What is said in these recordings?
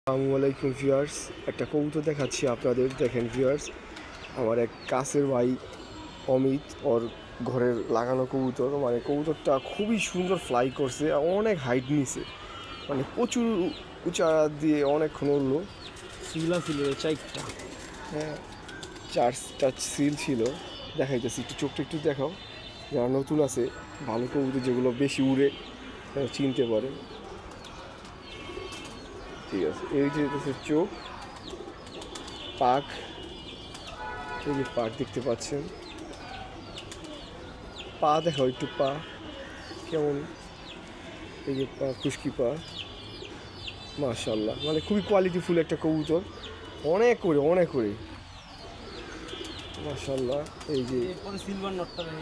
আসসালামু আলাইকুম ভিউয়ার্স, একটা কবুতর দেখাচ্ছি আপনাদের। দেখেন ভিউয়ার্স, আমার এক কাছের ভাই অমিত ওর ঘরের লাগানো কবুতর। মানে কবুতরটা খুবই সুন্দর ফ্লাই করছে, অনেক হাইট নিছে, মানে প্রচুর উঁচা দিয়ে অনেকক্ষণ উঠলো। সিলা ছিল চারটা। হ্যাঁ, চারটা সিল ছিল। দেখাইতেছি, একটু চোখটা একটু দেখাও। যারা নতুন আছে, ভালো কবুতর যেগুলো বেশি উড়ে চিনতে পারে। ঠিক আছে, এই যে চোখ, পাখ, এই যে পাখ দেখতে পাচ্ছেন। পা দেখাও একটু, পা কেমন, এই যে পা, খুশকি পা, মাশাআল্লাহ। মানে খুবই কোয়ালিটিফুল একটা কবুতর, অনেক করে মাশাআল্লাহ। এই যে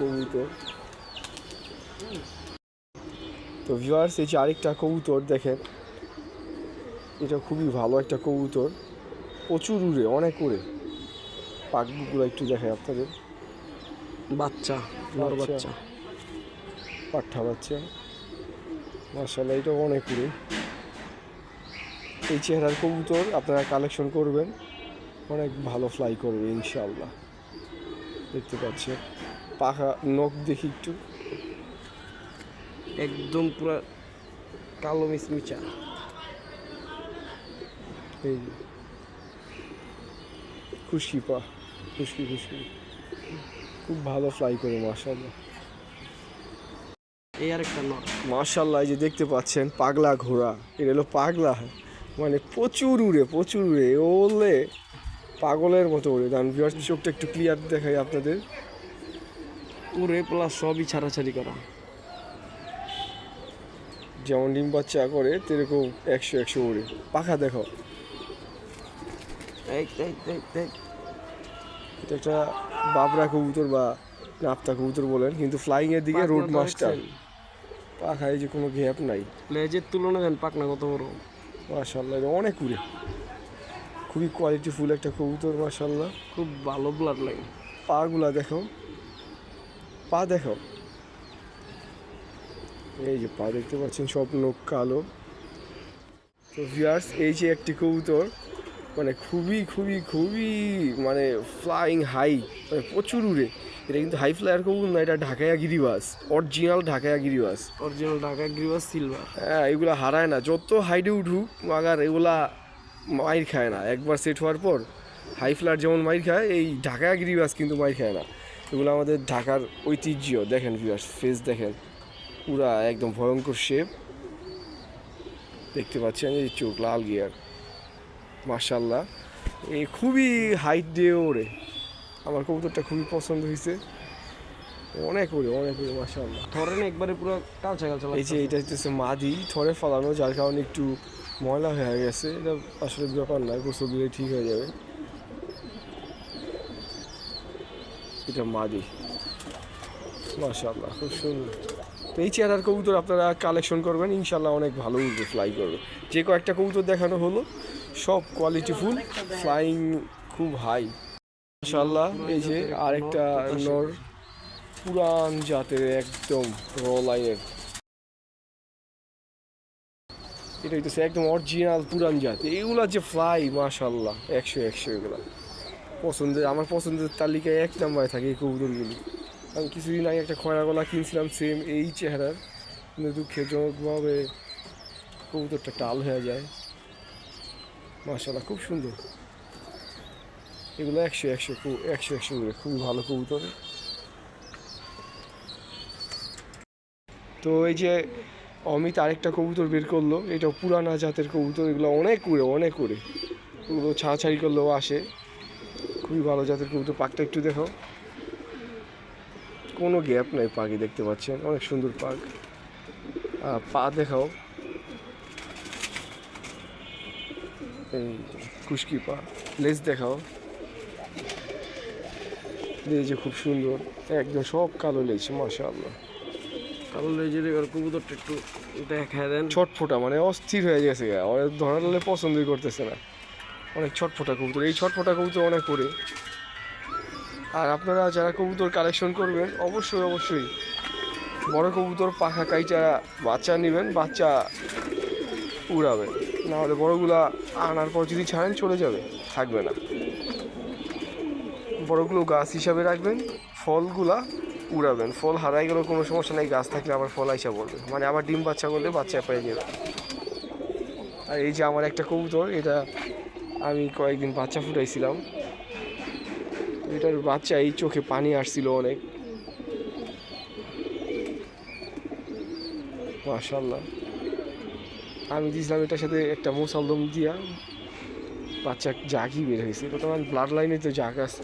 কবুতর। তো ভিউয়ার্স, এই যে আরেকটা কবুতর দেখেন, এটা খুবই ভালো একটা কবুতর, প্রচুর উড়ে, অনেক উড়ে। পাখগুলো একটু দেখায় আপনাদের। বাচ্চা, নর বাচ্চা, পাঠা বাচ্চা, মাশাআল্লাহ, এটা অনেক উড়ে। এই চেহারার কবুতর আপনারা কালেকশন করবেন, অনেক ভালো ফ্লাই করবে ইনশাআল্লাহ। দেখতে পাচ্ছেন পাখা, নখ দেখি একটু, একদম পুরা কালো মিচমিচা। এই খুশকি পা, খুশকি, খুব ভালো ফ্লাই করে মাশাআল্লাহ। এই আরেকটা নর মাশাআল্লাহ, এই যে দেখতে পাচ্ছেন পাগলা ঘোড়া, এটা হলো পাগলা, মানে প্রচুর উড়ে ওলে পাগলের মতো উড়ে। কারণ ভিউয়ার্স, চোখটা একটু ক্লিয়ার দেখাই আপনাদের। উড়ে প্লাস সবই ছাড়াছাড়ি করা, যেমন ডিম বাচ্চা করে সেরকম 100 উড়ে। পাখা দেখো, এটা একটা বাবরা কবুতর বা নাপ্তা কবুতর বলেন, কিন্তু ফ্লাইংয়ের দিকে রোড মাস্টার। পাখায় যে কোনো গ্যাপ নাই। লেজের তুলনা দেন পাকনা কত বড়, মাশাআল্লাহ, এটা অনেক উড়ে, খুবই কোয়ালিটিফুল একটা কবুতর মাশাআল্লাহ। খুব ভালো ব্লাড লাইন। পাগুলা দেখো, পা দেখো, এই যে পা দেখতে পাচ্ছেন, সব নখ কালো। তো ভিউয়ার্স, এই যে একটি কবুতর, মানে খুবই মানে ফ্লাইং হাই, মানে প্রচুর উড়ে। এটা কিন্তু হাই ফ্লায়ার কবুতর না, এটা ঢাকায়া গিরিবাস, অরিজিনাল ঢাকায়া গিরিবাস। অরিজিনাল ঢাকা গ্রিবাস সিলভার। হ্যাঁ, এগুলা হারায় না, যত হাইটে উঠুক, মাগার এগুলা মাইর খায় না। একবার সেট হওয়ার পর হাই ফ্লায়ার যেমন মাইর খায়, এই ঢাকায়া গিরিবাস কিন্তু মাইর খায় না। এগুলো আমাদের ঢাকার ঐতিহ্য। দেখেন ভিউয়ার্স, ফেস দেখেন, পুরা একদম ভয়ঙ্কর শেপ। দেখতে পাচ্ছেন এই চোখ, লাল গিয়ার, মাশাআল্লাহ। এই খুবই হাইট দিয়ে ওড়ে। আমার কবুতরটা খুবই পছন্দ হয়েছে, অনেক ওড়ে মাশাআল্লাহ। ধরেন একবারে পুরো কালচা এই যে এটা হচ্ছে মাদি, থরে ফলানো, যার কারণে একটু ময়লা হয়ে গেছে। এটা আসলে ব্যাপার নয়, গোসল দিলে ঠিক হয়ে যাবে। এটা মাদি, মাশাআল্লাহ, খুব সুন্দর। তো এই চেহারার কবুতর আপনারা কালেকশন করবেন, ইনশাল্লাহ অনেক ভালো উঠবে, ফ্লাই করবে। যে কয়েকটা কবুতর দেখানো হলো সব কোয়ালিটিফুল, ফ্লাইং খুব হাই মাশাআল্লাহ। এই যে আরেকটা নর, পুরান জাতের, একদম র লাইনের। এটা হইতেছে একদম অরিজিনাল পুরান জাত। এগুলা যে ফ্লাই মাশাআল্লাহ, 100 এগুলা পছন্দের, আমার পছন্দের তালিকায় 1 নম্বরে থাকে এই কবুতরগুলি। আমি কিছুদিন আগে একটা খয়রা গলা কিনছিলাম, সেম এই চেহারার, কিন্তু দুঃখজনকভাবে কবুতরটা টাল হয়ে যায়। মাশাআল্লাহ, খুব সুন্দর। এগুলো 100 করে খুবই ভালো কবুতর। তো এই যে অমিত আরেকটা কবুতর বের করলো, এটা পুরানা জাতের কবুতর। এগুলো অনেক উড়ে, এগুলো ছাড়াছাড়ি করলেও আসে, খুবই ভালো জাতের কবুতর। পাকটা একটু দেখো, কোনো গ্যাপ নাই পাখি, দেখতে পাচ্ছেন, অনেক সুন্দর পাক। পা দেখাও, এই খুশকি পা। লেজ দেখাও, লেজ খুব সুন্দর, একদম সব কালো লেজ মাশাআল্লাহ। কালো লেজের এবার কবুতরটা একটু দেখা দেন। ছটফোটা, মানে অস্থির হয়ে গেছে, ধরালে পছন্দই করতেছে না, অনেক ছটফোটা কবুতর। এই ছটফোটা কবুতর অনেক করে। আর আপনারা যারা কবুতর কালেকশন করবেন, অবশ্যই বড় কবুতর পাখা কাইটা বাচ্চা নেবেন, বাচ্চা উড়াবেন। না হলে বড়গুলা আনার পর যদি ছাড়েন চলে যাবে, থাকবে না। বড়গুলো গাছ হিসাবে রাখবেন, ফলগুলা উড়াবেন। ফল হারাই গেলেও কোনো সমস্যা নেই, গাছ থাকলে আবার ফল আইসা পড়বে, মানে আবার ডিম বাচ্চা করলে বাচ্চা পেয়ে যাবে। আর এই যে আমার একটা কবুতর, এটা আমি কয়েকদিন বাচ্চা ফুটাইছিলাম, এটার বাচ্চা এই চোখে পানি আসছিল অনেক, মাশাআল্লাহ। আমি দিয়েছিলাম এটার সাথে একটা মোসালদম দিয়া, বাচ্চা জাগই বের হয়েছে। বর্তমান ব্লাড লাইনে তো জাগ আছে।